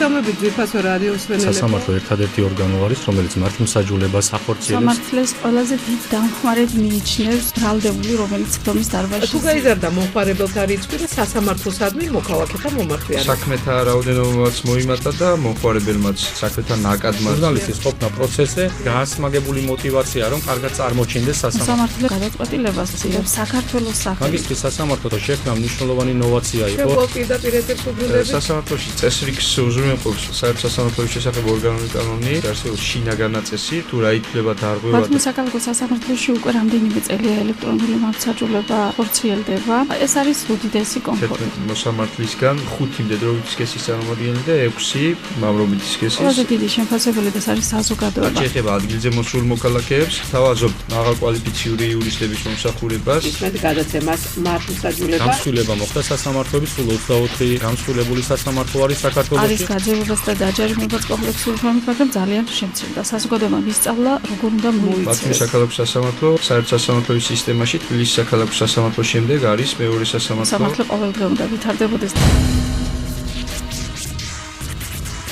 მოგესალმებით ძვირფასო რადიო მსმენელებო. სასამართლო ერთადერთი ორგანო არის, რომელიც მართლმსაჯულებას ახორციელებს. სამართლეს ყველაზე დიდ დამხმარედ მიიჩნევს ბრალდებული, რომელიც ფრომის დარბაზში. თუ გაიზარდა მომხმარებელთა რიცხვი და სასამართლოსადმი მოქალაქეთა მომართვი არის. საქმეთა რაოდენობაც მოიმატა და მომხმარებელმაც საქმეთა ნაკადმა. ჟურნალისტის ყოფნა პროცესზე გაასმაგებული мотиваცია, რომ კარგად წარმოჩინდეს სასამართლო. სამართლე გადაწყვეტილებას ძლებს საქართველოს სახელით. მაგისტრის სასამართლო შექმნა მნიშვნელოვანი ინოვაცია იყო. პირდაპირ ეთერს უბრუნდებით. სასამართლოში წესრიგს უზრუნველყოფს საერთო სასამართლოების შესახებ ორგანული კანონი, არსებობს შინაგანა წესი, თუ რა ითვლება დარღვევა. ბათუმის საკალათო სასამართლოში უკვე რამდენიმე წელია ელექტრონული მართლმსაჯულება ხორციელდება. ეს არის უდიდესი კომფორტი. მოსამართლისგან 5 მდედრობითი სქესის წარმომადგენელი და 6 მამრობითი სქესის. ყველაზე დიდი შემფასებელი ეს არის საზოგადოება. შეეხება ადგილზე მოსულ მოქალაქეებს, თავაზობ მაღალკვალიფიციური იურისტების მომსახურებას. ისმენთ გადაცემას მართლმსაჯულება. გამსვლელობა მოხდა სასამართლოების სულ 24 გამსვლელებული სასამართლო არის საქართველოში. არის გაძევებას და დაჯერიმებას კომპლექსური ფორმით, მაგრამ ძალიან შემცირდა. საზოგადოებამ ისწავლა, როგორ უნდა ბათუმის მოიქცეს. საქალაქო სასამართლო საერთო სასამართლოების სისტემაში თბილისის საქალაქო სასამართლოს შემდეგ არის მეორე სასამართლო. სამართლე ყოველდღე უნდა ვითარდებოდეს.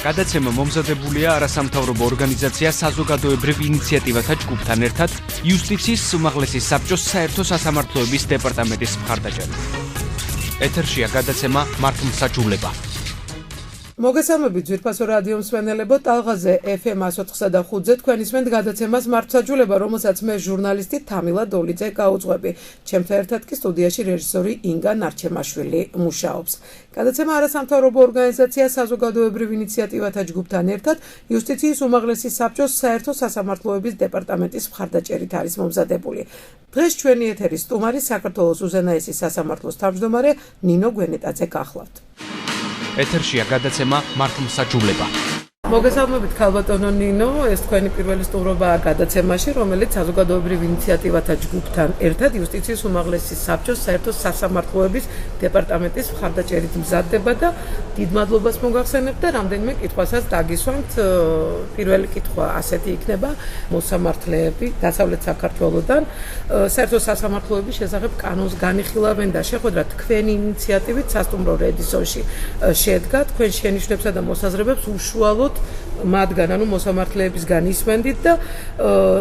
გადაცემა მომზადებულია არასამთავრობო ორგანიზაცია საზოგადოებრივ ინიციატივათა ჯგუფთან ერთად იუსტიციის უმაღლესი საბჭოს საერთო სასამართლოების დეპარტამენტის მხარდაჭერით. ეთერშია გადაცემა მართლმსაჯულება. მოგესალმებით ძვირფასო რადიო მსმენელებო, ტალღაზე FM 104 და 5-ზე თქვენ ისმენთ გადაცემას მართლმსაჯულება, რომელსაც მე ჟურნალისტი თამილა დოლიძე გაუძღვები. ჩემთან ერთად კი სტუდიაში რეჟისორი ინგა ნარჩემაშვილი მუშაობს. გადაცემა არასამთავრობო ორგანიზაცია საზოგადოებრივ ინიციატივათა ჯგუფთან ერთად იუსტიციის უმაღლესი საბჭოს საერთო სასამართლოების დეპარტამენტის მხარდაჭერით არის მომზადებული. დღეს ჩვენი ეთერის სტუმარი საქართველოს უზენაესი სასამართლოს თავმჯდომარე ნინო გვენეტაძე გახლავთ. ეთერშია გადაცემა მართლმსაჯულება. მოგესალმებით ქალბატონო ნინო, ეს თქვენი პირველი სტუმრობაა გადაცემაში, რომელიც საზოგადოებრივ ინიციატივათა ჯგუფთან ერთად იუსტიციის უმაღლესი საბჭოს საერთო სასამართლოების დეპარტამენტის მხარდაჭერით მზადდება და დიდ მადლობას მოგახსენებთ და რამდენიმე კითხვასაც დაგისვამთ. პირველი კითხვა ასეთი იქნება: მოსამართლეები დასავლეთ საქართველოსთან საერთო სასამართლოების შესახებ კანონს განიხილავენ და შეხვედრა თქვენი ინიციატივით სასტუმრო რედისონში შედგა. თქვენ შენიშვნებსა და მოსაზრებებს უშუალოდ მათგან, ანუ მოსამართლეებისგან ისმენდით და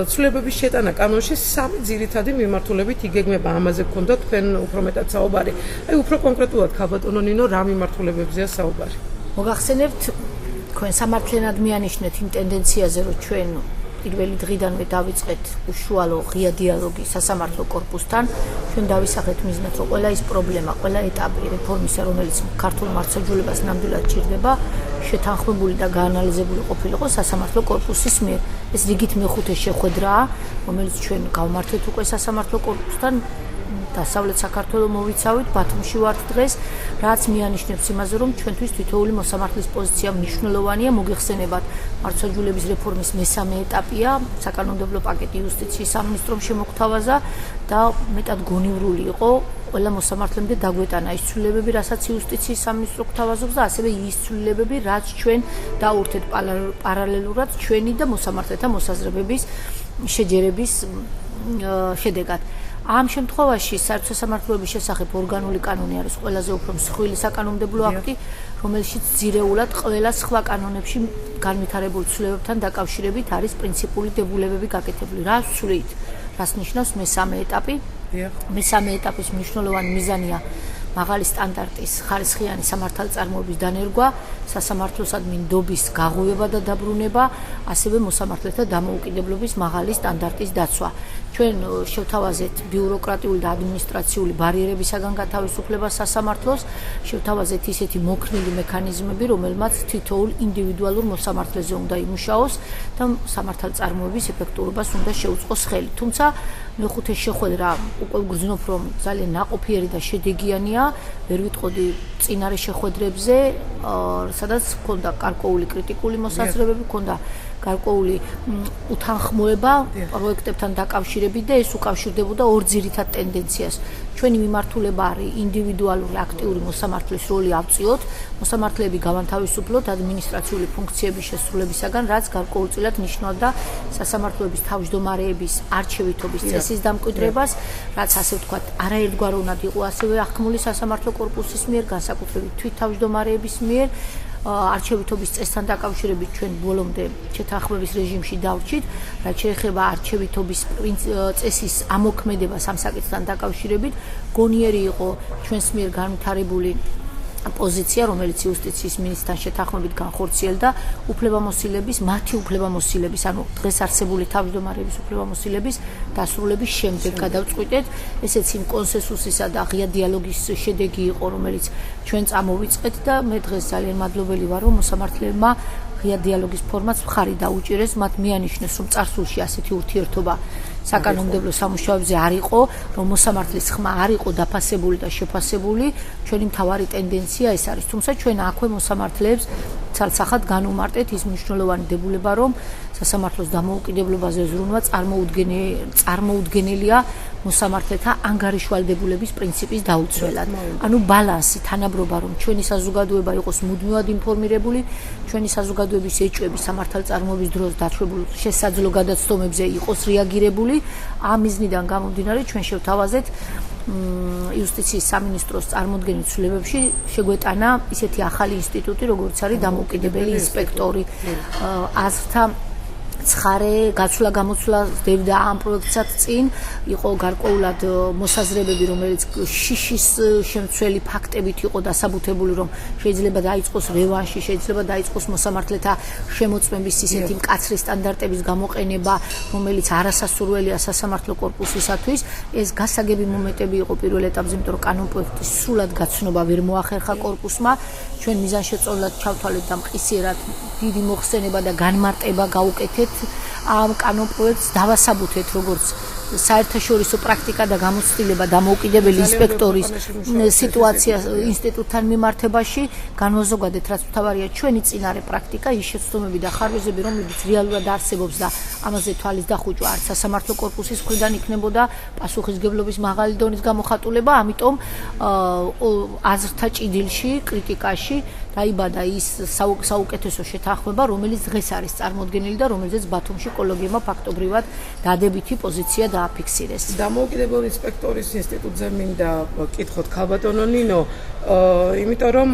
ცვლილებების შეტანა კანონში 3 ძირითადი მიმართულებით იგეგმება. ამაზე გქონდა თქვენ უფრო მეტად საუბარი. აი უფრო კონკრეტულად ქალბატონო ნინო, რა მიმართულებებზეა საუბარი? მოგახსენებთ, თქვენ სამართლიანად მიანიშნეთ იმ ტენდენციაზე, რომ ჩვენ პირველი დღიდანვე დავიწყეთ უშუალო ღია დიალოგი სასამართლო კორპუსთან. ჩვენ დავისახეთ მიზნად, რომ ყველა ის პრობლემა, ყველა ეტაპი რეფორმისა, რომელიც ქართულ მართლმსაჯულებას ნამდვილად ჭირდება, შეთანხმებული და გაანალიზებული ყოფილიყო სასამართლო კორპუსის მიერ. ეს რიგით მეხუთე შეხვედრაა, რომელიც ჩვენ გავმართეთ უკვე სასამართლო კორპუსთან. დასავლეთ საქართველოს მოვიცავით, ბათუმში ვართ დღეს, რაც მიანიშნებს იმაზე, რომ ჩვენთვის თითოეული მოსამართლის პოზიცია მნიშვნელოვანია. მოგეხსენებათ, მართლმსაჯულების რეფორმის მესამე ეტაპია, საკანონმდებლო პაკეტი იუსტიციის სამინისტრომ შემოგთავაზა და მეტად გონივრული იყო ყველა მოსამართლემდე დაგვეტანა ის ცვლილებები, რასაც იუსტიციის სამინისტრო გვთავაზობს და ასევე ის ცვლილებები, რაც ჩვენ დაურთეთ პარალელურად ჩვენი და მოსამართლეთა მოსაზრებების შეჯერების შედეგად. ამ შემთხვევაში საერთო სასამართლოების შესახებ ორგანული კანონი არის ყველაზე უფრო მსხვილი საკანონმდებლო აქტი, რომელშიც ძირეულად ყველა სხვა კანონებში განვითარებულ ცვლილებებთან დაკავშირებით არის პრინციპული დებულებები გაკეთებული. რას ვცვლით? რას ნიშნავს მესამე ეტაპი? მესამე ეტაპის მნიშვნელოვანი მიზანია მაღალი სტანდარტის ხარისხიანი სამართალწარმოების დანერგვა, სასამართლოსადმი ნდობის გაღვივა და დაბრუნება, ასევე მოსამართლეთა დამოუკიდებლობის მაღალი სტანდარტის დაცვა. ჩვენ შევთავაზეთ ბიუროკრატიული და ადმინისტრაციული ბარიერებისაგან გათავისუფლებას სასამართლოს, შევთავაზეთ ისეთი მოქნილი მექანიზმები, რომელმაც თითოეულ ინდივიდუალურ მოსამართლეზე უნდა იმუშაოს და სამართალწარმოების ეფექტურობას უნდა შეუწყოს ხელი. თუმცა მეხუთე შეხვედრა უკვე ვგრძნობ, რომ ძალიან ნაყოფიერი და შედეგიანია. ვერ ვიტყოდი წინარე შეხვედრებზე, სადაც ჰქონდა გარკვეული კრიტიკული მოსაზრებები, ჰქონდა გარკვეული უთანხმოება პროექტებთან დაკავშირებით და ეს უკავშირდებოდა ორ ძირითად ტენდენციას. ჩვენი მიმართულება არის ინდივიდუალური აქტიური მოსამართლის როლი ავწიოთ, მოსამართლეები გავანთავისუფლოთ ადმინისტრაციული ფუნქციების შესრულებისაგან, რაც გარკვეულწილად ნიშნავდა სასამართლოების თავმჯდომარეების არჩევითობის წესის დამკვიდრებას, რაც ასე ვთქვათ, არაერთგვაროვნად იყო ასევე აღქმული სასამართლო კორპუსის მიერ, განსაკუთრებით თვით თავმჯდომარეების მიერ. არჩევითობის წესთან დაკავშირებით ჩვენ ბოლომდე შეთანხმების რეჟიმში დავრჩით, რაც შეეხება არჩევითობის წესის ამოქმედებას ამ საკითხთან დაკავშირებით, გონიერი იყო ჩვენს მიერ განვითარებული პოზიცია, რომელიც იუსტიციის მინისტრთან შეთანხმებით განხორციელდა, მათი უფლებამოსილების, ანუ დღეს არსებული თავმჯდომარეების უფლებამოსილების დასრულების შემდეგ გადავწყვიტეთ. ესეც იმ კონსენსუსისა და ღია დიალოგის შედეგი იყო, რომელიც ჩვენ წამოვიწყეთ და მე დღეს ძალიან მადლობელი ვარ, რომ მოსამართლეებმა ღია დიალოგის ფორმატს მხარი დაუჭირეს, მათ მიანიშნეს, რომ წარსულში ასეთი ურთიერთობა საკანონმდებლო სამუშაოებზე არ იყო, რომ მოსამართლის ხმა არ იყო დაფასებული და შეფასებული, ჩვენი მთავარი ტენდენცია ეს არის. თუმცა ჩვენ აქვე მოსამართლეებს ცალსახად განვუმარტეთ ის მნიშვნელოვანი დებულება, რომ სასამართლოს დამოუკიდებლობაზე ზრუნვა წარმოუდგენელია მოსამართლეთა ანგარიშვალდებულების პრინციპის დაუცველად. ანუ ბალანსი, თანაბრობა, რომ ჩვენი საზოგადოება იყოს მუდმივად ინფორმირებული, ჩვენი საზოგადოების ეჭვები სამართალწარმოების დროს დაშვებულ შესაძლო გადაცდომებზე იყოს რეაგირებული. ამ მიზნიდან გამომდინარე ჩვენ შევთავაზეთ იუსტიციის სამინისტროს წარმოდგენილ ცვლილებებში შეგვეტანა ისეთი ახალი ინსტიტუტი, როგორც არის დამოუკიდებელი ინსპექტორი. აზრთა ცხარე გაცვლა-გამოცვლა დევდა ამ პროექტსაც წინ, იყო გარკვეულად მოსაზრებები, რომელიც შიშის შემცველი ფაქტებით იყო დასაბუთებული, რომ შეიძლება დაიწყოს რევანში, შეიძლება დაიწყოს მოსამართლეთა შემოწმების ისეთი მკაცრი სტანდარტების გამოყენება, რომელიც არასასურველია სასამართლო კორპუსისათვის. ეს გასაგები მომენტები იყო პირველ ეტაპზე, იმიტომ რომ კანონპროექტის სრულად გაცნობა ვერ მოახერხა კორპუსმა. ჩვენ მიზანშეწონილად ჩავთვალეთ და მყისიერად დიდი მოხსენება და განმარტება გავუკეთეთ ამ კანონპროექტს, დავასაბუთეთ როგორც საერთაშორისო პრაქტიკა და გამოცდილება დამოუკიდებელი ინსპექტორის სიტუაცია ინსტიტუტთან მიმართებაში, განვაზოგადეთ, რაც მთავარია ჩვენი წინარე პრაქტიკა, ის შეცდომები და ხარვეზები, რომლებიც რეალურად არსებობს და ამაზე თვალის დახუჭვა არც სასამართლო კორპუსის მხრიდან იქნებოდა პასუხისგებლობის მაღალი დონის გამოხატულება, ამიტომ აზრთა ჭიდილში, კრიტიკაში დაიბადა ის საუკეთესო შეთანხმება, რომელიც დღეს არის წარმოდგენილი და რომელზეც ბათუმში კოლეგიუმმა ფაქტობრივად დადებითი პოზიცია დააფიქსირეს. დამოუკიდებელი ინსპექტორის ინსტიტუტზე მინდა კითხოთ ქალბატონო ნინო, იმიტომ რომ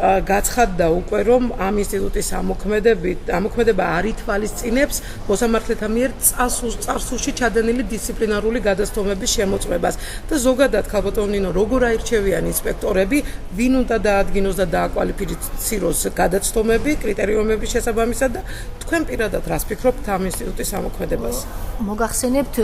გაცხადდა უკვე, რომ ამ ინსტიტუტის ამოქმედება არ ითვალისწინებს მოსამართლეთა მიერ წარსულში ჩადენილი დისციპლინარული გადაცდომების შემოწმებას და ზოგადად ქალბატონო ნინო, როგორ აირჩევიან ინსპექტორები, ვინ უნდა დაადგინოს და დააკვალიფიციროს გადაცდომები, კრიტერიუმების შესაბამისად და თქვენ პირადად რას ფიქრობთ ამ ინსტიტუტის ამოქმედებას? მოგახსენებთ,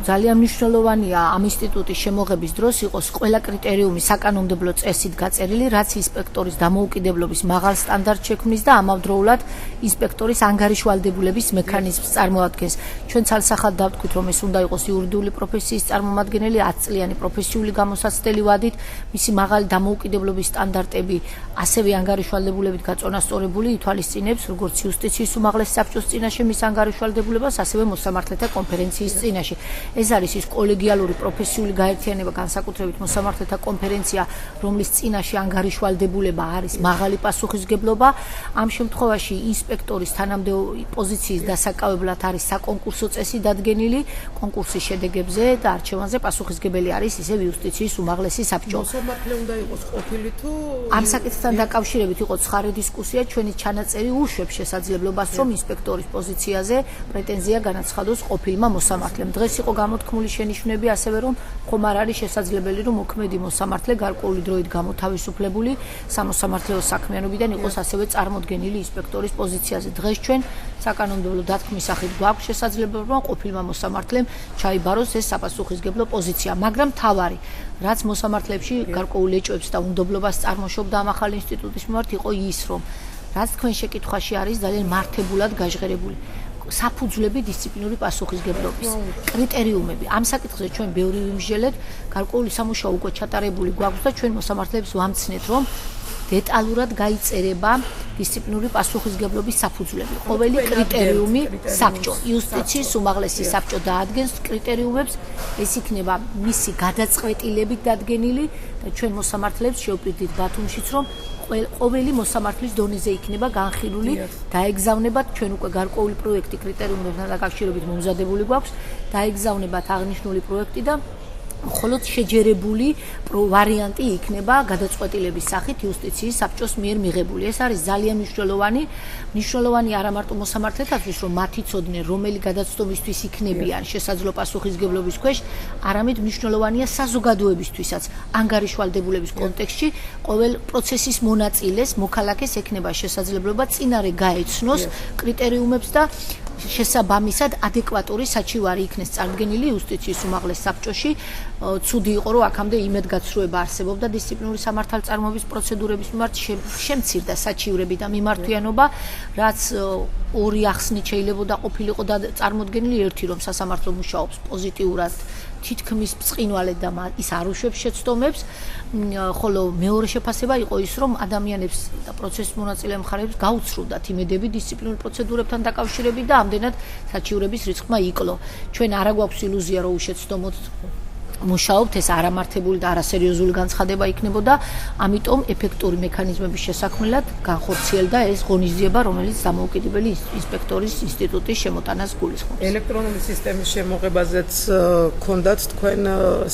ძალიან მნიშვნელოვანია ამ ინსტიტუტის შემოღების დროს იყოს ყველა კრიტერიუმი საკანონმდებლო წესით გაწერილი, რაც ინსპექტორის დამოუკიდებლობის მაღალ სტანდარტ შექმნის და ამავდროულად ინსპექტორის ანგარიშვალდებულების მექანიზმს წარმოადგენს. ჩვენ ცალსახად დავთქვით, რომ ეს უნდა იყოს იურიდიული პროფესიის წარმომადგენელი, 10 წლიანი პროფესიული გამოსაცდელი ვადით, მისი მაღალი დამოუკიდებლობის სტანდარტები, ასევე ანგარიშვალდებულებით გაწონასწორებული ითვალისწინებს როგორც იუსტიციის უმაღლეს საბჭოს წინაშე მის ანგარიშვალდებულებას, ასევე მოსამართლეთა კონფერენციის წინაშე. ეს არის ის კოლეგიალური პროფესიული გაერთიანება, განსაკუთრებით მოსამართლეთა კონფერენცია, რომლის წინაშე ანგარიშვალდებულება არის მაღალი პასუხისგებლობა. ამ შემთხვევაში ინსპექტორის თანამდებობი პოზიციის დასაკავებლად არის საკონკურსო წესი დადგენილი, კონკურსის შედეგებზე და არჩევანზე პასუხისგებელი არის ისევ იუსტიციის უმაღლესი საბჭო. მოსამართლე უნდა იყოს ყოფილი თუ ამ საკითხთან დაკავშირებით იყო ცხარე დისკუსია, ჩვენი ჩანაწერი უშვებს შესაძლებლობას, რომ ინსპექტორის პოზიციაზე პრეტენზია განაცხადოს ყოფილმა მოსამართლემ. დღეს იყო გამოთქმული შენიშვნები, ასევე რომ ხომ არ არის შესაძლებელი, რომ მოქმედი მოსამართლე გარკვეული დროით გამოთავისუფლებული სამოსამართლეო საქმიანობიდან იყოს ასევე წარმოდგენილი ინსპექტორის პოზიციაზე. დღეს ჩვენ საკანონმდებლო დათქმის სახით გვაქვს შესაძლებლობა, რომ ყოფილმა მოსამართლემ ჩაიბაროს ეს საპასუხისგებლო პოზიცია, მაგრამ თავარი, რაც მოსამართლეებში გარკვეულ ეჭვებს და უნდობლობას წარმოშობდა ამ ახალი ინსტიტუტის მიმართ, იყო ის, რომ რაც თქვენ შეკითხვაში არის ძალიან მართებულად გაჟღერებული საფუძვლები დისციპლინური პასუხისგებლობის კრიტერიუმები. ამ საკითხზე ჩვენ ბევრი ვიმსჯელეთ, გარკვეული სამუშაო უკვე ჩატარებული გვაქვს და ჩვენ მოსამართლეებს ვამცნეთ, რომ დეტალურად გაიწერება დისციპლინური პასუხისგებლობის საფუძვლები. ყოველი კრიტერიუმი საბჭო, იუსტიციის უმაღლესი საბჭო დაადგენს კრიტერიუმებს, ეს იქნება მისი გადაწყვეტილებით დადგენილი და ჩვენ მოსამართლეებს შევპირდით ბათუმშიც, რომ ყოველი მოსამართლის დონეზე იქნება განხილული დაეგზავნებათ, ჩვენ უკვე გარკვეული პროექტი კრიტერიუმებთან დაკავშირებით მომზადებული გვაქვს, დაეგზავნებათ აღნიშნული პროექტი და მხოლოდ შეჯერებული ვარიანტი იქნება გადაწყვეტილების სახით იუსტიციის საბჭოს მიერ მიღებული. ეს არის ძალიან მნიშვნელოვანი არა მარტო მოსამართლეთათვის, რომ მათი ცოდნენ, რომელი გადაცდომისთვის იქნებიან შესაძლო პასუხისმგებლობის ქვეშ, არამედ მნიშვნელოვანია საზოგადოებისთვისაც ანგარიშვალდებულების კონტექსტში ყოველ პროცესის მონაწილეს, მოქალაქეს ექნება შესაძლებლობა წინარე გაეცნოს კრიტერიუმებს და შესაბამისად ადეკვატური საჩივარი იქნეს წარდგენილი იუსტიციის უმაღლეს საბჭოში. ცუდი იყო, რომ აქამდე იმედგაცრუება არსებობდა დისციპლინური სამართალწარმოების პროცედურების მიმართ შემცირდა საჩივრები და მიმართვიანობა, რაც ორი ახსნით შეიძლება ყოფილიყო და წარმოდგენილი ერთი, რომ სასამართლო მუშაობს პოზიტიურად, თითქმის ბრწყინვალედ და ის არ უშვებს შეცდომებს, ხოლო მეორე შეფასება იყო ის, რომ ადამიანებს და პროცესის მონაწილე მხარეებს გაუცრუვდათ იმედები დისციპლინურ პროცედურებთან დაკავშირებით და ამდენად საჩივრების რიცხვმა იკლო. ჩვენ არა გვაქვს ილუზია, რომ უშეცდომოდ მუშაობთ, ეს არამართებული და არასერიოზული განცხადება იქნებოდა, ამიტომ ეფექტური მექანიზმების შესაქმნელად განხორციელდა ეს ღონისძიება, რომელიც დამოუკიდებელი ინსპექტორის ინსტიტუტის შემოტანას გულისხმობს. ელექტრონული სისტემის შემოღებაზეც გქონდათ თქვენ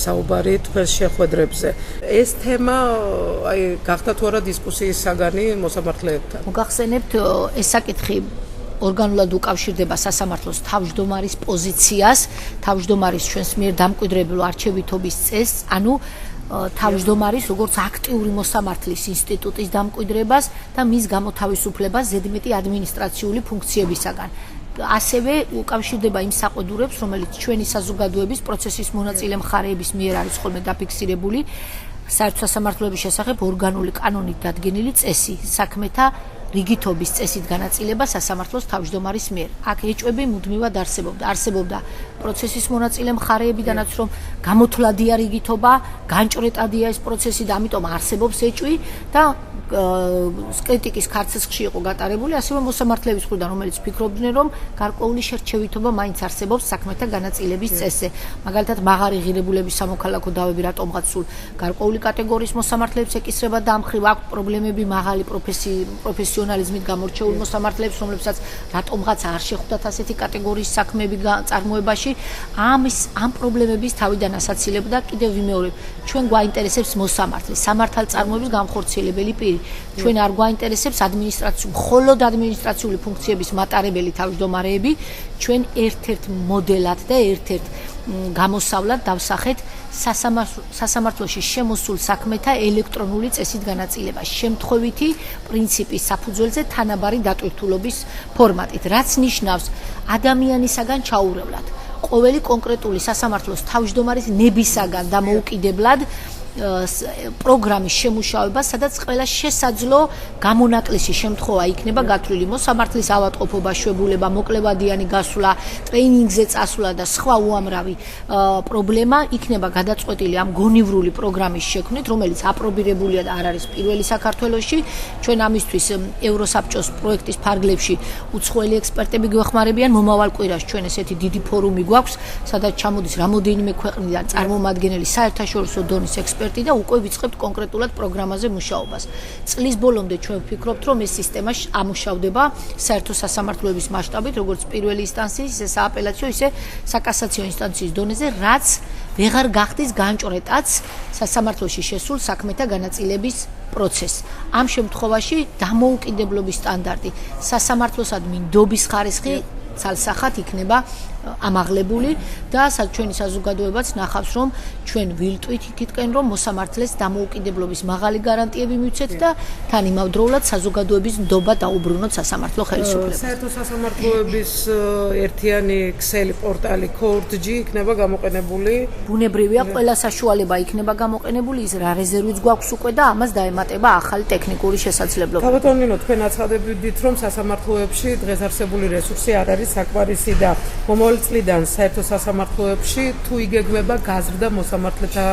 საუბარი თქვენ შეხვედრებზე. ეს თემა გახდა თუ არა დისკუსიის საგანი მოსამართლეებთან? მოგახსენებთ, ეს საკითხი ორგანულად უკავშირდება სასამართლოს თავმჯდომარის პოზიციას, თავმჯდომარის ჩვენს მიერ დამკვიდრებულ არჩევითობის წესს, ანუ თავმჯდომარის როგორც აქტიური მოსამართლის ინსტიტუტის დამკვიდრებას და მის გამოთავისუფლებას ზედმეტი ადმინისტრაციული ფუნქციებისაგან. ასევე უკავშირდება იმ საყვედურებს, რომელიც ჩვენი საზოგადოების პროცესის მონაწილე მხარეების მიერ არის ხოლმე დაფიქსირებული საერთო სასამართლოების შესახებ ორგანული კანონით დადგენილი წესი, საქმეთა რიგითობის წესით განაწილება სასამართლოს თავმჯდომარის მიერ. აქ ეჭვები მუდმივად არსებობდა პროცესის მონაწილე მხარეებიდანაც, რომ გამოთვლადია რიგითობა, განჭრეტადია ეს პროცესი და ამიტომ არსებობს ეჭვი და კრიტიკის ქარცეცხლში იყო გატარებული, ასევე მოსამართლეების მხრიდან, რომელიც ფიქრობდნენ, რომ გარკვეული შერჩევითობა მაინც არსებობს საქმეთა განაწილების წესზე. მაგალითად, მაღარი ღირებულების სამოქალაქო დავები რატომღაც სულ გარკვეული კატეგორიის მოსამართლეებს ეკისრება და ამ მხრივ აქვს პრობლემები მაღალი პროფესიონალიზმით გამორჩეულ მოსამართლეებს, რომლებსაც რატომღაც არ შეხვდათ ასეთი კატეგორიის საქმეები წარმოებაში. ამ პრობლემების თავიდან ასაცილებდა კიდევ ვიმეორებ, ჩვენ გვაინტერესებს მოსამართლე, სამართალწარმოების განხორციელებელი პირი. ჩვენ არ გვაინტერესებს მხოლოდ ადმინისტრაციული ფუნქციების მატარებელი თავმჯდომარეები, ჩვენ ერთ-ერთ მოდელად და ერთ-ერთ გამოსავლად დავსახეთ სასამართლოში შემოსულ საქმეთა ელექტრონული წესით განაწილება, შემთხვევითი პრინციპის საფუძველზე თანაბარი დატვირთულობის ფორმატით, რაც ნიშნავს ადამიანისაგან ჩაურევლად, ყოველი კონკრეტული სასამართლოს თავმჯდომარის ნებისაგან დამოუკიდებლად პროგრამის შემუშავება, სადაც ყველა შესაძლო გამონაკლისი შემთხვევა იქნება გათვლილი, მოსამართლის ავადმყოფობა, შვებულება, მოკლებადიანი გასვლა, ტრეინინგზე წასვლა და სხვა უამრავი პრობლემა იქნება გადაწყვეტილი ამ გონივრული პროგრამის შექმნით, რომელიც აპრობირებულია და არ არის პირველი საქართველოში. ჩვენ ამისთვის ევროსაბჭოს პროექტის ფარგლებში უცხოელი ექსპერტები გვეხმარებიან. მომავალ კვირაში ჩვენ ესეთი დიდი ფორუმი გვაქვს, სადაც ჩამოდის რამოდენიმე ქვეყნიდან წარმომადგენელი საერთაშორისო დონის ექსპერტები და უკვე ვიწყებთ კონკრეტულად პროგრამაზე მუშაობას. წლის ბოლომდე ჩვენ ვფიქრობთ, რომ ეს სისტემა ამუშავდება საერთო სასამართლოების მასშტაბით, როგორც პირველი ინსტანციის, ისე სააპელაციო, ისე საკასაციო ინსტანციის დონეზე, რაც ვეღარ გახდის განჭრეტაც სასამართლოში შესულ საქმეთა განაწილების პროცესს. ამ შემთხვევაში დამოუკიდებლობის სტანდარტი, სასამართლოსადმი ნდობის ხარისხი ცალსახად იქნება ამაღლებული და ჩვენი საზოგადოებაც ნახავს, რომ ჩვენ ვილტვით იქითკენ, რომ მოსამართლეს დამოუკიდებლობის მაღალი გარანტიები მივცეთ და თან იმავდროულად საზოგადოების ნდობა დაუბრუნოთ სასამართლო ხელისუფლებას. საერთო სასამართლოების ერთიანი ქსელი პორტალი Court.g იქნება გამოყენებული. ბუნებრივია, ყველა საშუალება იქნება გამოყენებული, ის რა რეზერვიც გვაქვს უკვე და ამას დაემატება ახალი ტექნიკური შესაძლებლობა. ქალბატონ ნინო, თქვენ აცხადებდით, რომ სასამართლოებში დღეს არსებული რესურსი არ არის საკმარისი და წლიდან საერთო სასამართლოებში თუ იგეგმება გაზრდა მოსამართლეთა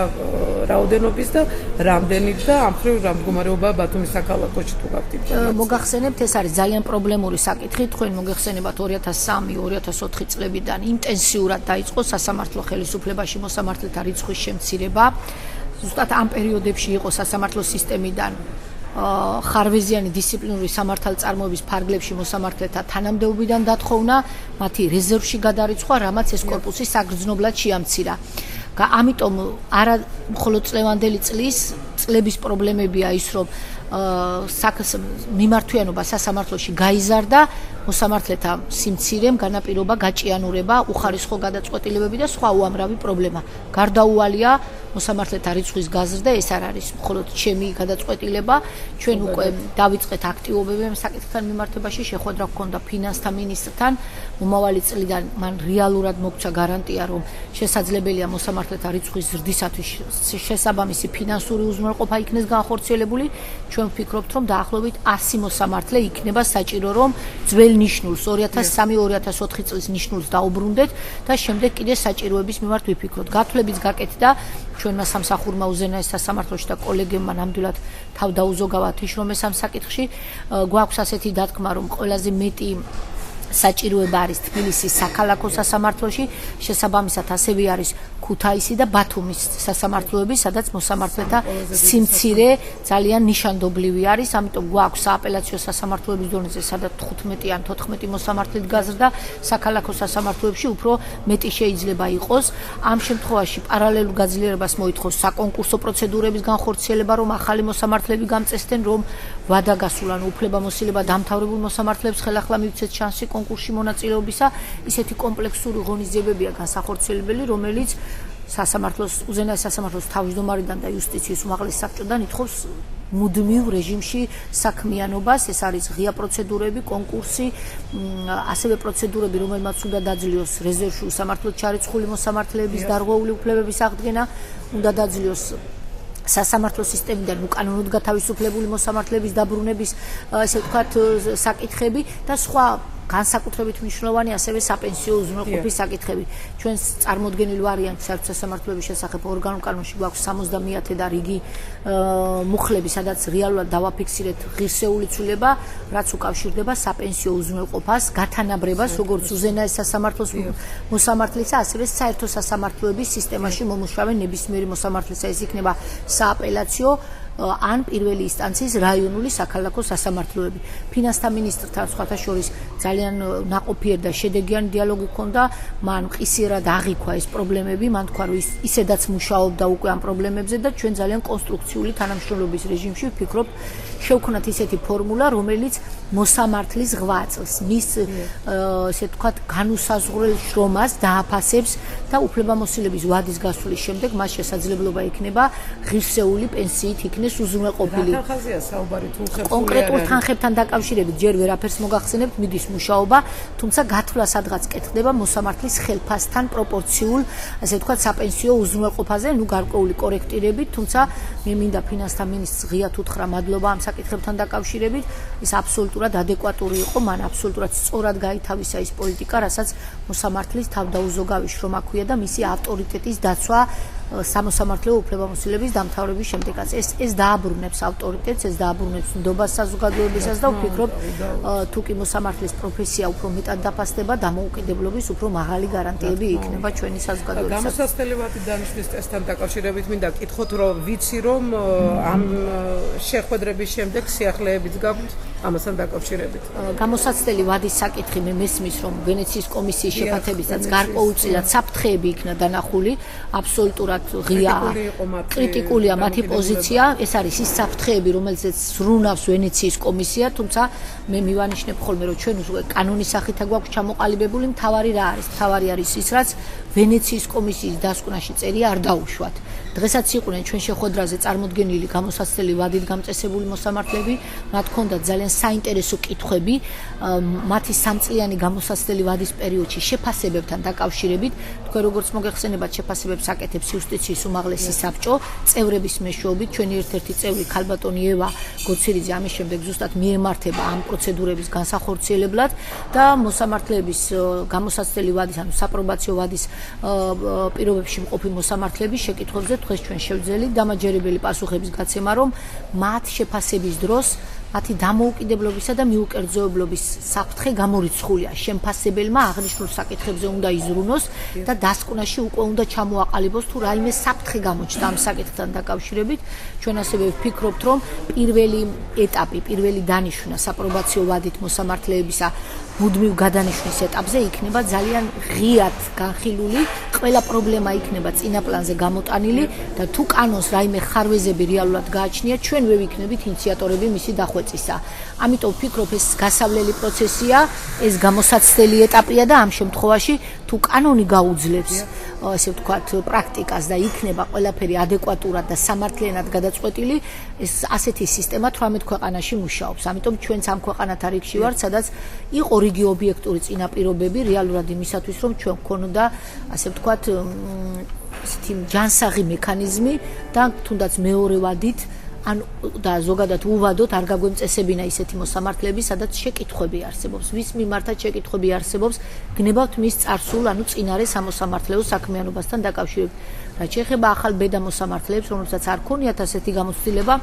რაოდენობის და რამდენით და ამ მხრივ რა მდგომარეობაა ბათუმის საქალაქოში თუ გაქვთ ინფორმაცია? მოგახსენებთ, ეს არის ძალიან პრობლემური საკითხი. თქვენ მოგეხსენებათ 2003-2004 წლებიდან ინტენსიურად დაიწყო სასამართლო ხელისუფლებაში მოსამართლეთა რიცხვის შემცირება. ზუსტად ამ პერიოდებში იყო სასამართლო სისტემიდან ხარვეზიანი დისციპლინური სამართალწარმოების ფარგლებში მოსამართლეთა თანამდებობიდან დათხოვნა, მათი რეზერვში გადარიცხვა, რამაც ეს კორპუსი საგრძნობლად შეამცირა. ამიტომ არა მხოლოდ წლევანდელი წლების პრობლემებია ის, რომ მიმართვიანობა სასამართლოში გაიზარდა, მოსამართლეთა სიმცირემ განაპირობა, გაჭიანურება, უხარისხო გადაწყვეტილებები და სხვა უამრავი პრობლემა. გარდაუვალია მოსამართლეთა რიცხვის გაზრდა, ეს არ არის მხოლოდ ჩემი გადაწყვეტილება, ჩვენ უკვე დავიწყეთ აქტივობები ამ საკითხთან მიმართებაში, შეხვედრა გქონდა ფინანსთა მინისტრთან, მომავალი წლიდან მან რეალურად მოგცა გარანტია, რომ შესაძლებელია მოსამართლეთა რიცხვის ზრდისათვის შესაბამისი ფინანსური უზრუნველყოფა იქნეს განხორციელებული. ჩვენ ვფიქრობთ, რომ დაახლოებით 100 მოსამართლე იქნება საჭირო, რომ ძველ ნიშნულს 2003-2004 წლის ნიშნულს დაუბრუნდეთ და შემდეგ კიდე საჭიროების მიმართ ვიფიქროთ. გათვლებიც გაკეთდა ჩვენმა სამსახურმა უზენაეს სასამართლოში და კოლეგებმა ნამდვილად თავ დაუზოგავათ შრომეს ამ საკითხში. გვაქვს ასეთი დათქმა, რომ ყველაზე მეტი საჭიროება არის თბილისის საქალაქო სასამართლოში, შესაბამისად ასევე არის ქუთაისი და ბათუმის სასამართლოები, სადაც მოსამართლეთა სიმცირე ძალიან ნიშანდობლივი არის, ამიტომ გვაქვს სააპელაციო სასამართლოების დონეზე, სადაც 15 ან 14 მოსამართლით გაზრდა, საქალაქო სასამართლოებში უფრო მეტი შეიძლება იყოს. ამ შემთხვევაში პარალელურ გაძლიერებას მოითხოვს საკონკურსო პროცედურების განხორციელება, რომ ახალი მოსამართლეები გამწესდნენ, რომ ვადა გასულ ან უფლებამოსილება დამთავრებულ მოსამართლეებს ხელახლა მივცეთ შანსი კონკურსში მონაწილეობისა. ისეთი კომპლექსური ღონისძიებებია განსახორციელებელი, რომელიც სასამართლოს უზენაეს სასამართლოს თავმჯდომარიდან და იუსტიციის უმაღლეს საბჭოდან ითხოვს მუდმივ რეჟიმში საქმიანობას. ეს არის ღია პროცედურები, კონკურსი, ასევე პროცედურები, რომელმაც უნდა დაძლიოს რეზერვში უსამართლოდ ჩარიცხული მოსამართლეების დარღვეული უფლებების აღდგენა, უნდა დაძლიოს სასამართლო სისტემიდან უკანონოდ გათავისუფლებული მოსამართლეების დაბრუნების, ესე ვთქვათ, საკითხები და სხვა განსაკუთრებით მნიშვნელოვანი ასევე საპენსიო უზრუნველყოფის საკითხები. ჩვენ წარმოდგენილ ვარიანტს საერთო სასამართლოების შესახებ ორგანულ კანონში გვაქვს 70-ათე და რიგი მუხლები, სადაც რეალურად დავაფიქსირეთ ღირსეული ცვლილება, რაც უკავშირდება საპენსიო უზრუნველყოფას, გათანაბრებას, როგორც უზენაეს სასამართლოს მოსამართლისა, ასევე საერთო სასამართლოების სისტემაში მომუშავე ნებისმიერი მოსამართლისა, ეს იქნება სააპელაციო ან პირველი ინსტანციის რაიონული საქალაქო სასამართლოები. ფინანსთა მინისტრთან სხვათა შორის ძალიან ნაყოფიერ და შედეგიანი დიალოგი ჰქონდა, მან ყისიერად აღიქვა ეს პრობლემები, მან თქვა, რომ ისედაც მუშაობდა უკვე ამ პრობლემებზე და ჩვენ ძალიან კონსტრუქციული თანამშრომლობის რეჟიმში ვფიქრობთ, შევქნათ ისეთი ფორმულა, რომელიც მოსამართლის ღვაწლს, მის ესე ვთქვათ, განუსაზღვრელ შრომას დააფასებს და უფლებამოსილების ვადის გასვლის შემდეგ მას შესაძლებლობა იქნება ღირსეული პენსიით იქნეს უზრუნველყოფილი. კონკრეტულ თანხებთან დაკავშირებით ჯერ ვერაფერს მოგახსენებთ, მიდის მუშაობა, თუმცა გათვლა სადღაც კეთდება მოსამართლის ხელფასთან პროპორციულ, ასე ვთქვათ, საპენსიო უზრუნველყოფაზე, გარკვეული კორექტირებით, თუმცა მე მინდა ფინანსთა მინისტრს ღიად უთხრა მადლობა ამ საკითხებთან დაკავშირებით, ის აბსოლუტურად ადეკვატური იყო, მან აბსოლუტურად სწორად გაითავისა ის პოლიტიკა, რასაც მოსამართლის თავდაუზოგავი შრომა ჰქვია და მისი ავტორიტეტის დაცვა სამოსამართლეო უფლებამოსილების დამთავრების შემდეგაც. ეს დააბრუნებს ავტორიტეტს, ეს დააბრუნებს ნდობას საზოგადოებისას და ვფიქრობ, თუ კი მოსამართლის პროფესია უფრო მეტად დაფასდება, დამოუკიდებლობის უფრო მაღალი გარანტიები იქნება ჩვენი საზოგადოებისას. გამოსაცდელი დანიშნვის წესთან დაკავშირებით მინდა გითხოთ, რომ ვიცი, რომ ამ შეხვედრების შემდეგ სიახლეებიც გაქვთ ამასთან დაკავშირებით. გამოსაცდელი ვადის საკითხი მე მესმის, რომ ვენეციის კომისიის შეფათებისას გარკვეულწილად საფრთხეები იქნა დანახული, აბსოლუტურად ღია კრიტიკულია მათი პოზიცია, ეს არის ის საფრთხეები, რომელზეც ზრუნავს ვენეციის კომისია, თუმცა მე მივანიშნებ ხოლმე, რომ ჩვენ უკვე კანონის სახით გვაქვს ჩამოყალიბებული, მთავარი რა არის? მთავარი არის ის, რაც ვენეციის კომისიის დასკვნაში წერია არ დაუშვათ. დღესაც იყვნენ ჩვენ შეხვედრაზე წარმოდგენილი გამოსაცდელი ვადით გამწესებული მოსამართლეები, მათ ჰქონდათ ძალიან საინტერესო კითხვები მათი სამწლიანი გამოსაცდელი ვადის პერიოდში შეფასებებთან დაკავშირებით. თქვენ როგორც მოგეხსენებათ, შეფასებებს აკეთებს იუსტიციის უმაღლესი საბჭო, წევრების მეშვეობით, ჩვენი ერთ-ერთი წევრი ქალბატონი ევა გოცირიძე ამის შემდეგ ზუსტად მიემართება ამ პროცედურების განსახორციელებლად და მოსამართლეების გამოსაცდელი ვადის, ანუ საპრობაციო ვადის პირობებში მყოფი მოსამართლეების შეკითხვებზე დღეს ჩვენ შევძელით დამაჯერებელი პასუხების გაცემა, რომ მათ შეფასების დროს მათი დამოუკიდებლობისა და მიუკერძოებლობის საფრთხე გამორიცხულია. შემფასებელმა აღნიშნულ საკითხებზე უნდა იზრუნოს და დასკვნაში უკვე უნდა ჩამოაყალიბოს თუ რაიმე საფრთხე გამოჩნდა ამ საკითხთან დაკავშირებით. ჩვენ ასევე ვფიქრობთ, რომ პირველი ეტაპი, პირველი დანიშვნა საპრობაციო ვადით მოსამართლეებისა მუდმივ გადანიშვნის ეტაპზე იქნება ძალიან ღიად განხილული, ყველა პრობლემა იქნება წინა პლანზე გამოტანილი და თუ კანონს რაიმე ხარვეზები რეალურად გააჩნია, ჩვენ ვერ ვიქნებით ინიციატორები მისი დახვეწისა. ამიტომ ვფიქრობ, ეს გასავლელი პროცესია, ეს გამოსაცდელი ეტაპია და ამ შემთხვევაში თუ კანონი გაუძლებს ასე ვთქვათ პრაქტიკას და იქნება ყველაფერი ადეკვატურად და სამართლიანად გადაწყვეტილი, ეს ასეთი სისტემა 18 ქვეყანაში მუშაობს. ამიტომ ჩვენც ამ ქვეყანათა რიგში ვართ, სადაც იყო რიგი ობიექტური წინაპირობები რეალურად იმისათვის, რომ ჩვენ გქონოდა ასე ვთქვათ ესეთი ჯანსაღი მექანიზმი და თუნდაც მეორე ვადით ან და ზოგადად უვადოთ არ გაგვემწესებინა ისეთი მოსამართლეები, სადაც შეკითხვები არსებობს. ვის მიმართაც შეკითხვები არსებობს, გნებავთ მის წარსულ, ანუ წინარე სამოსამართლეო საქმიანობასთან დაკავშირებით. რაც შეეხება ახალ ბედა მოსამართლეებს, რომლებსაც არ ქონიათ ასეთი გამოცდილება,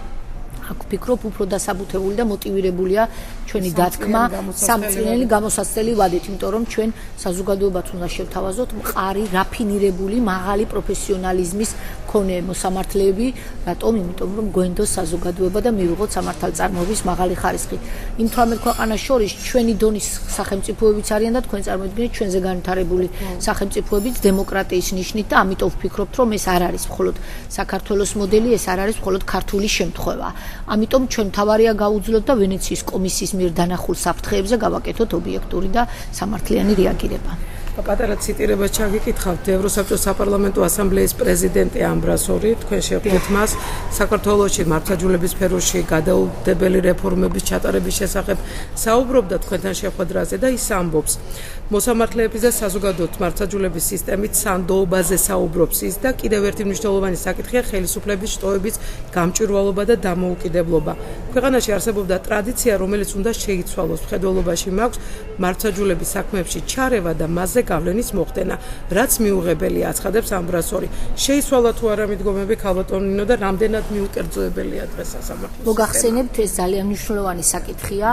აქ ვფიქრობ, უფრო დასაბუთებული და მოტივირებულია ჩვენი დათქმა სამწლიანი გამოსაცდელი ვადით, იმიტომ რომ ჩვენ საზოგადოებაც უნდა შევთავაზოთ მყარი, რაფინირებული, მაღალი პროფესიონალიზმის მქონე მოსამართლეები, რატომ? იმიტომ რომ გვენდოს საზოგადოება და მივიღოთ სამართალწარმოების მაღალი ხარისხი. იმ 18 ქვეყანას შორის ჩვენი დონის სახელმწიფოებიც არიან და თქვენ წარმოიდგინეთ ჩვენზე განვითარებული სახელმწიფოებიც დემოკრატიის ნიშნით და ამიტომ ვფიქრობთ, რომ ეს არ არის მხოლოდ საქართველოს მოდელი, ეს არ არის მხოლოდ ქართული შემთხვევა. ამიტომ ჩვენ თავარია გაუძლოთ და ვენეციის კომისიის მიერ დანახულ საფრთხეებზე გავაკეთოთ ობიექტური და სამართლიანი რეაგირება. პატარა ციტირებას ჩაგიკითხავთ ევროსაბჭოს საპარლამენტო ასამბლეის პრეზიდენტი ამბრასორი, თქვენ შეხვდით მას საქართველოში მართლმსაჯულების სფეროში გადაუდებელი რეფორმების ჩატარების შესახებ საუბრობდა თქვენთან შეხვედრაზე და ის ამბობს, მოსამართლეების და საზოგადოების მართლმსაჯულების სისტემით სანდოობაზე საუბრობს ის და კიდევ ერთი მნიშვნელოვანი საკითხია ხელისუფლების შტოების გამჭვირვალობა და დამოუკიდებლობა. ქვეყანაში არსებობდა ტრადიცია, რომელიც უნდა შეიცვალოს. მხედველობაში მაქვს მართლმსაჯულების საქმეებში ჩარევა და მასზე გავლენის მოხდენა, რაც მიუღებელია, აცხადებს ამბრასორი. შეიცვალა თუ არა მიდგომები ქალბატონინო და რამდენად მიუკერძოებელია დღეს სასამართლოს? მოგახსენებთ, ეს ძალიან მნიშვნელოვანი საკითხია.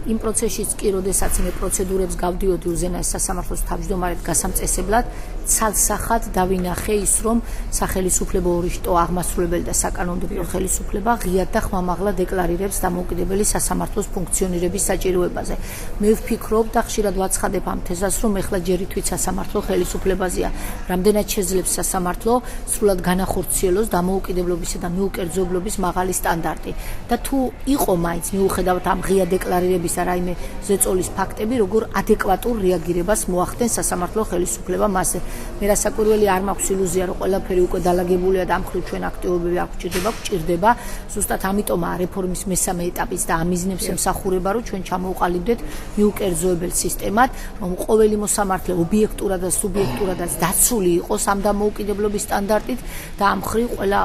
იმ პროცესშიც კი, როდესაც მე პროცედურებს გავდიოდი უზენაეს სასამართლოს თავმჯდომარედ გასამწესებლად, ცალსახად დავინახე ის, რომ სახელისუფლებო ორი შტო, აღმასრულებელი და საკანონმდებლო ხელისუფლება ღიად და ხმამაღლა დეკლარირებს დამოუკიდებელი სასამართლოს ფუნქციონირების საჭიროებაზე. მე ვფიქრობ და ხშირად ვაცხადებ ამ თეზას, რომ ეხლა ჯერი თვით სასამართლო ხელისუფლებაზეა. რამდენად შეძლებს სასამართლო სრულად განახორციელოს დამოუკიდებლობისა და მიუკერძოებლობის მაღალი სტანდარტი. და თუ იყო მაინც მიუხედავად ამ ღია დეკლარირების და რაიმე ზეწოლის ფაქტები, როგორ ადეკვატურ რეაგირებას მოახდენს სასამართლო ხელისუფლება მასზე. მე რასაკვირველი არ მაქვს ილუზია, რომ ყველაფერი უკვე დალაგებულია და ამ მხრივ ჩვენ აქტივობები არ გვჭირდება. ზუსტად ამიტომაა რეფორმის მესამე ეტაპიც და ამიზნებს ემსახურება, რომ ჩვენ ჩამოვყალიბდეთ მიუკერძოებელ სისტემად, რომ ყოველი მოსამართლე ობიექტურად და სუბიექტურადაც დაცული იყოს ამ დამოუკიდებლობის სტანდარტით და ამ მხრივ ყველა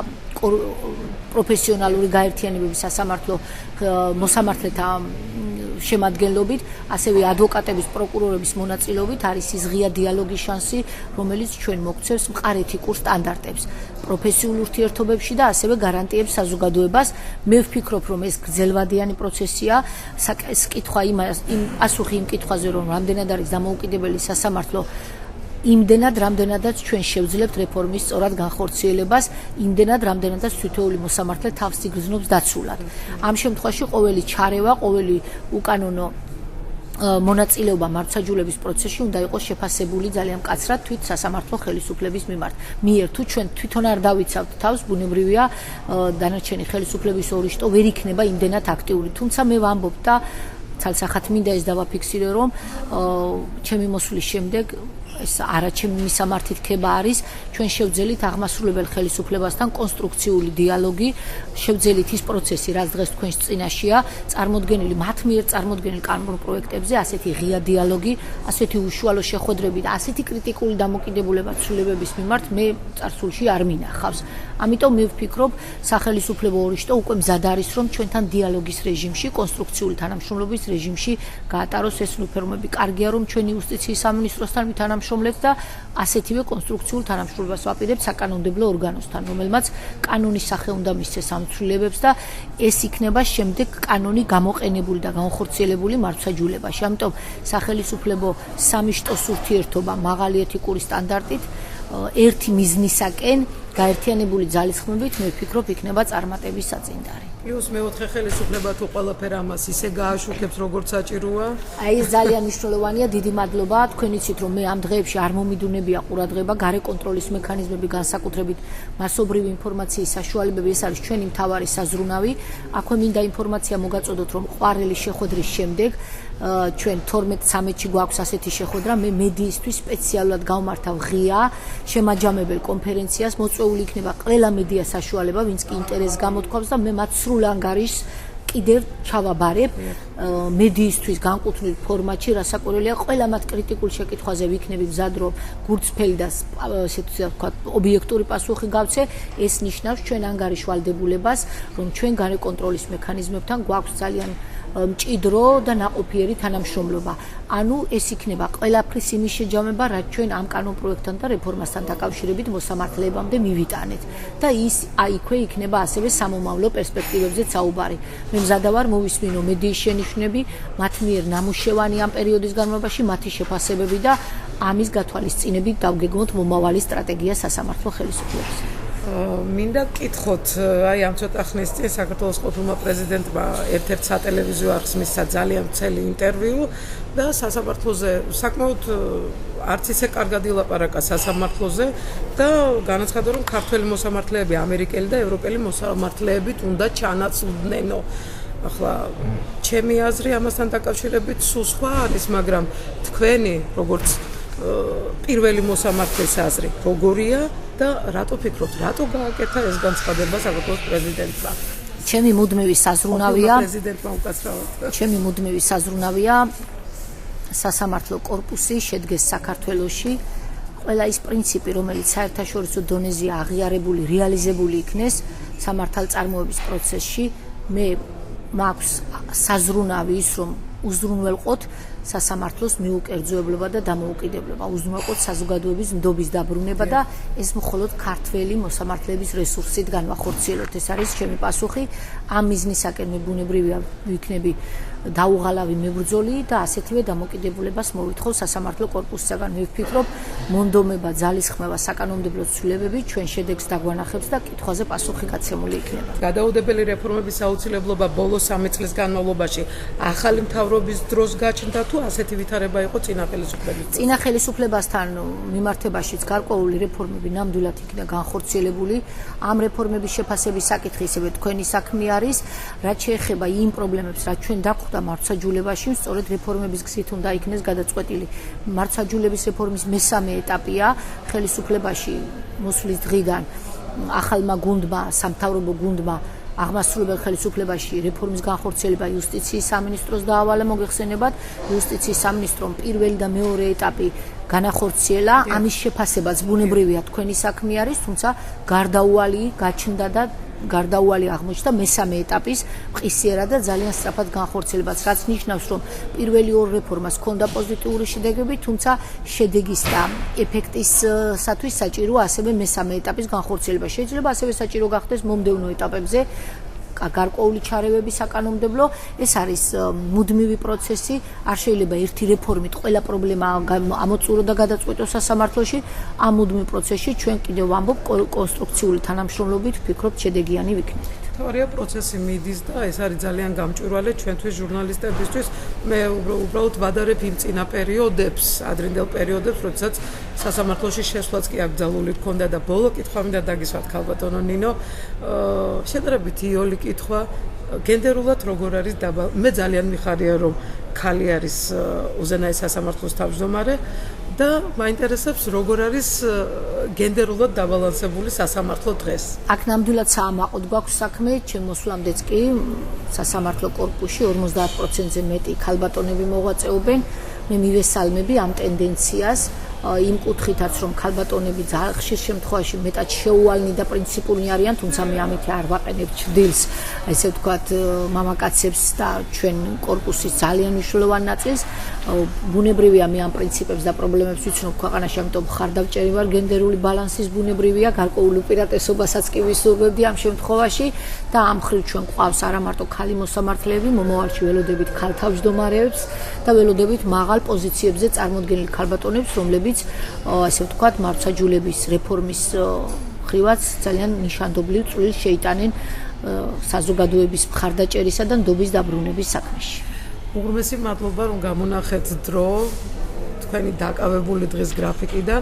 პროფესიონალური გაერთიანებების სასამართლო მოსამართლეთა შემადგენლობით, ასევე ადვოკატების, პროკურორების მონაწილეობით არის ის ღია დიალოგის შანსი, რომელიც ჩვენ მოგვცემს მყარ ეთიკურ სტანდარტებს პროფესიულ ურთიერთობებში და ასევე გარანტიებს საზოგადოებას. მე ვფიქრობ, რომ ეს გრძელვადიანი პროცესია, პასუხი იმ კითხვაზე, რომ რამდენად არის დამოუკიდებელი სასამართლო, იმდენად, რამდენადაც ჩვენ შევძლებთ რეფორმის სწორად განხორციელებას, იმდენად, რამდენადაც თითოეული მოსამართლე თავს იგრძნობს დაცულად. ამ შემთხვევაში ყოველი ჩარევა, ყოველი უკანონო მონაწილეობა მართლმსაჯულების პროცესში უნდა იყოს შეფასებული ძალიან მკაცრად თვით სასამართლო ხელისუფლების მიერ. თუ ჩვენ თვითონ არ დავიცავთ თავს, ბუნებრივია დანარჩენი ხელისუფლების ორი შტო ვერ იქნება იმდენად აქტიური. თუმცა მე ვამბობ და ცალსახად მინდა ეს დავაფიქსირო, რომ ჩემი მოსვლის შემდეგ ეს არაჩემი მისამართი თქება არის, ჩვენ შევძელით აღმასრულებელ ხელისუფლებასთან კონსტრუქციული დიალოგი, შევძელით ის პროცესი, რაც დღეს თქვენს წინაშეა, წარმოდგენილი მათ მიერ წარმოდგენილ კანონურ პროექტებზე, ასეთი ღია დიალოგი, ასეთი უშუალო შეხვედრები და ასეთი კრიტიკული დამოკიდებულება ცვლილებების მიმართ მე წარსულში არ მინახავს. ამიტომ მე ვფიქრობ, სახელისუფლებო ორი შტო უკვე მზად არის, რომ ჩვენთან დიალოგის რეჟიმში, კონსტრუქციული თანამშრომლობის რეჟიმში გაატაროს ეს რეფორმები. კარგია, რომ ჩვენი იუსტიციის სამინისტროსთან ვითანამშრომლეთ და ასეთივე კონსტრუქციულ თანამშრომლობას ვაპირებთ საკანონმდებლო ორგანოსთან, რომელმაც კანონის სახე უნდა მისცეს ამ ცვლილებებს და ეს იქნება შემდეგ კანონი გამოყენებული და განხორციელებული მართლმსაჯულებაში. ამიტომ სახელისუფლებო სამი შტოს ურთიერთობა მაღალი ეთიკური სტანდარტით ერთი მიზნისაკენ გაერთიანებული ძალისხმევით მე ვფიქრობ იქნება წარმატების საწინდარი. პლუს მეოთხე ხელისუფლება თუ ყველაფერ ამას ისე გააშუქებს როგორც საჭიროა. აი ეს ძალიან მნიშვნელოვანია, დიდი მადლობა. თქვენ იცით რომ მე ამ დღეებში არ მომიდუნებია ყურადღება, გარე კონტროლის მექანიზმები, განსაკუთრებით მასობრივი ინფორმაციის საშუალებები, ეს არის ჩვენი მთავარი საზრუნავი. აქვე მინდა ინფორმაცია მოგაწოდოთ, რომ ყვარელი შეხვედრის შემდეგ ჩვენ 12-13-ში გვაქვს ასეთი შეხვედრა, მე მედიისთვის სპეციალურად გავმართავ ღია შემაჯამებელ კონფერენციას, მოწვეული იქნება ყველა მედია საშუალება, ვინც კი ინტერესს გამოთქვამს და მე მათ სრულ ანგარიშს კიდევ ჩავაბარებ მედიისთვის განკუთვნილ ფორმატში, რასაკვირველია, ყველა მათ კრიტიკულ შეკითხვაზე ვიქნები მზად, რომ გულწრფელი და ესეთი ვთქვათ, ობიექტური პასუხი გავცე, ეს ნიშნავს ჩვენ ანგარიშ ვალდებულებას, რომ ჩვენ გარე კონტროლის მექანიზმებთან გვაქვს ძალიან მჭიდრო და ნაყოფიერი თანამშრომლობა. ანუ ეს იქნება ყველაფრის იმის შეჯამება, რაც ჩვენ ამ კანონპროექტთან და რეფორმასთან დაკავშირებით მოსამართლეებამდე მივიტანეთ. და ის აიქვე იქნება ასევე სამომავლო პერსპექტივებზე საუბარი. მე მზადა ვარ მოვისმინო მედიის შენიშვნები, მათ მიერ ნამუშევანი ამ პერიოდის განმავლობაში, მათი შეფასებები და ამის გათვალისწინებით დავგეგმოთ მომავალი სტრატეგია სასამართლო ხელისუფლების. მინდა გკითხოთ, აი ამ ცოტა ხნის წინ საქართველოს ყოფილმა პრეზიდენტმა ერთ-ერთ სატელევიზიო არხს მისცა ძალიან მთელი ინტერვიუ და სასამართლოზე საკმაოდ არც ისე კარგად ილაპარაკა სასამართლოზე და განაცხადა, რომ ქართველი მოსამართლეები, ამერიკელი და ევროპელი მოსამართლეებით უნდა ჩანაცვლდნენო. ახლა ჩემი აზრი ამასთან დაკავშირებით სულ სხვა არის, მაგრამ თქვენი როგორც პირველი მოსამართლის აზრი როგორია და რატო ფიქრობთ, რატო გააკეთა ეს განცხადება საქართველოს პრეზიდენტმა? ჩემი მუდმივი საზრუნავია, პრეზიდენტმა უკაცრავად. ჩემი მუდმივი საზრუნავია სასამართლო კორპუსი შედგეს საქართველოში, ყველა ის პრინციპი, რომელიც საერთაშორისო დონეზეა აღიარებული, რეალიზებული იქნეს სამართალწარმოების პროცესში, მე მაქვს საზრუნავი ის, რომ უზრუნველყოთ სასამართლოს მიუკერძოებლობა და დამოუკიდებლობა, უზრუნველყოთ საზოგადოების ნდობის დაბრუნება და ეს მხოლოდ ქართველი მოსამართლეების რესურსით განვახორციელოთ. ეს არის ჩემი პასუხი. ამ მიზნისაკენ მე ბუნებრივია ვიქნები დაუღალავი მებრძოლი და ასეთივე დამოკიდებულებას მოვითხოვ სასამართლო კორპუსისაგან. მე ვფიქრობ, მონდომება, ძალისხმევა, საკანონმდებლო ცვლილებები ჩვენ შედეგს დაგვანახებს და კითხვაზე პასუხი გაცემული იქნება. გადაუდებელი რეფორმების აუცილებლობა ბოლო 3 წლის განმავლობაში ახალი მთავრობის დროს გაჩნდა თუ ასეთი ვითარება იყო წინა ხელისუფლების? წინა ხელისუფლებასთან მიმართებაშიც გარკვეული რეფორმები ნამდვილად იქნა განხორციელებული. ამ რეფორმების შეფასების საკითხი ისევე თქვენი საქმე არის, რაც შეეხება იმ პრობლემებს, რაც ჩვენ დაგვხვდა მართლმსაჯულებაში, სწორედ რეფორმების გზით უნდა იქნეს გადაწყვეტილი. მართლმსაჯულების რეფორმის მესამე ეტაპია ხელისუფლებაში მოსვლის დღიდან ახალმა გუნდმა, სამთავრობო გუნდმა აღმასრულებელ ხელისუფლებაში რეფორმის განხორციელება იუსტიციის სამინისტროს დაავალა, მოგეხსენებათ, იუსტიციის სამინისტრომ პირველი და მეორე ეტაპი განახორციელა, ამის შეფასებაც ბუნებრივია თქვენი საქმე არის, თუმცა გარდაუვალი გაჩნდა და გარდაუვალი აღმოჩნდა მესამე ეტაპის მყისიერად და ძალიან სწრაფად განხორციელებაც, რაც ნიშნავს, რომ პირველი ორ რეფორმას ჰქონდა პოზიტიური შედეგები, თუმცა შედეგის და ეფექტისათვის საჭიროა ასევე მესამე ეტაპის განხორციელება. შეიძლება ასევე საჭირო გახდეს მომდევნო ეტაპებზე გარკვეული ჩარევები საკანონმდებლო, ეს არის მუდმივი პროცესი, არ შეიძლება ერთი რეფორმით ყველა პრობლემა ამოწურო და გადაწყვეტოს სასამართლოში. ამ მუდმივ პროცესში ჩვენ კიდევ ვამბობ კონსტრუქციული თანამშრომლობით ვფიქრობთ შედეგიანი ვიქნებით. თორია პროცესი მიდის და ეს არის ძალიან გამჭვირვალე ჩვენთვის ჟურნალისტებისთვის. მე უბრალოდ ვადარებ იმ წინა პერიოდებს, ადრინდელ პერიოდებს, როდესაც სასამართლოში შესვლაც კი აკრძალული ჰქონდა და ბოლო კითხვა მინდა დაგისვათ ქალბატონო ნინო, შედარებით იოლი კითხვა, გენდერულად როგორ არის მე ძალიან მიხარია რომ ქალი არის უზენაეს სასამართლოს თავმჯდომარე და მაინტერესებს როგორ არის გენდერულად დაბალანსებული სასამართლო დღეს. აქ ნამდვილად საამაყოდ გვაქვს საქმე, ჩემ მოსვლამდეც კი სასამართლო კორპუსში 50%-ზე მეტი ქალბატონები მოღვაწეობენ. მე მივესალმები ამ ტენდენციას. იმ კუთხითაც რომ ქალბატონები ხშირ შემთხვევაში მეტად შეუვალნი და პრინციპულნი არიან, თუმცა მე ამით არ ვაყენებ ჭრილს, ესე ვთქვათ, მამაკაცებს და ჩვენ კორპუსის ძალიან მნიშვნელოვან ნაწილს. ბუნებრივია მე ამ პრინციპებს და პრობლემებს ვიცნობ ქვეყანაში, ამიტომ ხარდამჭერი ვარ გენდერული ბალანსის ბუნებრივია, გარკვეულ უპირატესობასაც კი ვისურვებდი ამ შემთხვევაში და ამ მხრივ ჩვენ გვყავს არა მარტო ქალი მოსამართლეები, მომავალში ველოდებით ქალთავმჯდომარეებს და ველოდებით მაღალ პოზიციებზე წარმოდგენილ ქალბატონებს, რომლებიც ასე ვთქვათ, მართლმსაჯულების რეფორმის მხრივაც ძალიან ნიშანდობლივ წვლილს შეიტანენ საზოგადოების მხარდაჭერისა და ნდობის დაბრუნების საქმეში. უღრმესი მადლობა რომ გამონახეთ დრო თქვენი დაკავებული დღის გრაფიკიდან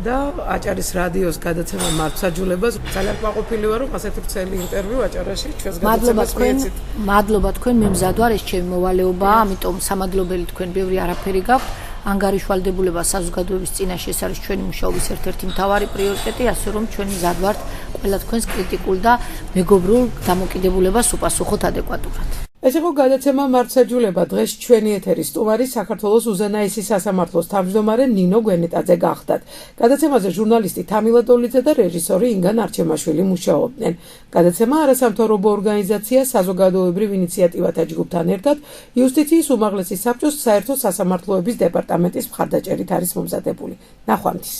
და აჭარის რადიოს გადაცემა მართლმსაჯულებას ძალიან კმაყოფილი ვარ რომ ასეთი ვრცელი ინტერვიუ აჭარაში ჩვენს გადაცემას მიეცით. მადლობა თქვენ, მე მზად ვარ, ეს ჩემი მოვალეობაა, ამიტომ სამადლობელი თქვენ, ბევრი არაფერი გაქვთ. ანგარიშვალდებულება საზოგადოების წინაშე ეს არის ჩვენი მუშაობის ერთ-ერთი მთავარი პრიორიტეტი, ასე რომ ჩვენ მზად ვართ ყველა თქვენს კრიტიკულ და მეგობრულ დამოკიდებულებას უპასუხოთ ადეკვატურად. ეს იყო გადაცემა მართლმსაჯულება. დღეს ჩვენი ეთერის სტუმარი საქართველოს უზენაესი სასამართლოს თავმჯდომარე ნინო გვენეტაძე გახდათ. გადაცემაზე ჟურნალისტი თამილა ტოლიძე და რეჟისორი ინგა ნარჩემაშვილი მუშაობდნენ. გადაცემა არასამთავრობო ორგანიზაცია საზოგადოებრივ ინიციატივათა ჯგუფთან ერთად იუსტიციის უმაღლესი საბჭოს საერთო სასამართლოების დეპარტამენტის მხარდაჭერით არის მომზადებული. ნახვამდის.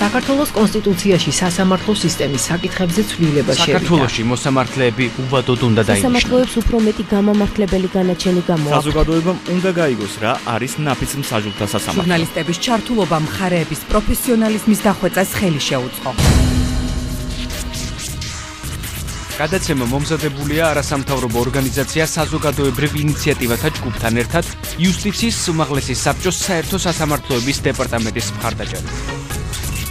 საქართველოს კონსტიტუციაში სასამართლო სისტემის საკითხებზე ცვლილება შევიდა. საქართველოში მოსამართლეები უვადოდ უნდა დაინიშნოს. სასამართლოებს უფრო მეტი გამამართლებელი განაჩენი გამოაქვთ. საზოგადოებამ უნდა გაიგოს რა არის ნაფიც მსაჯულთა სასამართლო. ჟურნალისტების ჩართულობა მხარეების პროფესიონალიზმის დახვეწას ხელი შეუწყო. გადაცემა მომზადებულია არასამთავრობო ორგანიზაცია საზოგადოებრივ ინიციატივათა ჯგუფთან ერთად იუსტიციის უმაღლესი საბჭოს საერთო სასამართლოების დეპარტამენტის მხარდაჭერით.